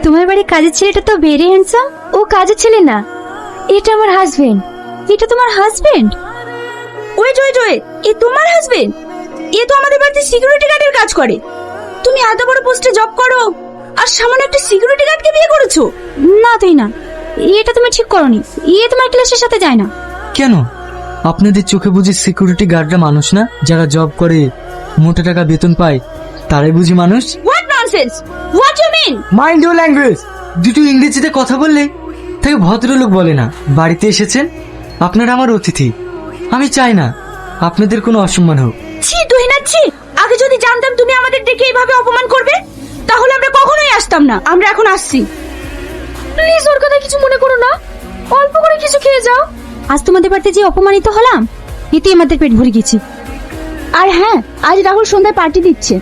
তোমার বাড়ির কাজের ছেলেটা তো ভেরি হ্যান্ডসাম। ও কাজের ছেলে না, এটা আমার হাজবেন্ড। এটা তোমার হাজবেন্ড? ওয়েট ওয়েট ওয়েট, এ তোমার হাজবেন্ড? এ তো আমাদের বাড়িতে সিকিউরিটি গার্ডের কাজ করে। তুমি এত বড় পোস্টে জব করো আর সামান্য একটা সিকিউরিটি গার্ডকে বিয়ে করেছো? না তুই না, এটা তুমি ঠিক করনি। তোমার ক্লাসের সাথে যায় না। কেন? আপনাদের চোখে বুঝি সিকিউরিটি গার্ডরা মানুষ না? যারা জব করে মোটা টাকা বেতন পায় তারাই বুঝি মানুষ? What nonsense, what you mean? Mind your language. দুটো ইংরেজিতে কথা বললে তাকে ভদ্রলোক বলে না। বাড়িতে এসেছেন, আপনারা আমার অতিথি। আমি চাই না আপনাদের কোনো অসম্মান হোক। ছি তুহিনা ছি। আগে যদি জানতাম তুমি আমাদের দেখে এইভাবে অপমান করবে তাহলে আমরা কখনোই আসতাম না। আমরা এখন আসছি। প্লিজ ওর কথা কিছু মনে করো না, অল্প করে কিছু খেয়ে যাও। আজ তোমাদের বাড়িতে যে অপমানিত হলাম, এতে আমাদের পেট ভরে গেছে। আর হ্যাঁ, আজ রাহুল সন্ধ্যায় পার্টি দিচ্ছে।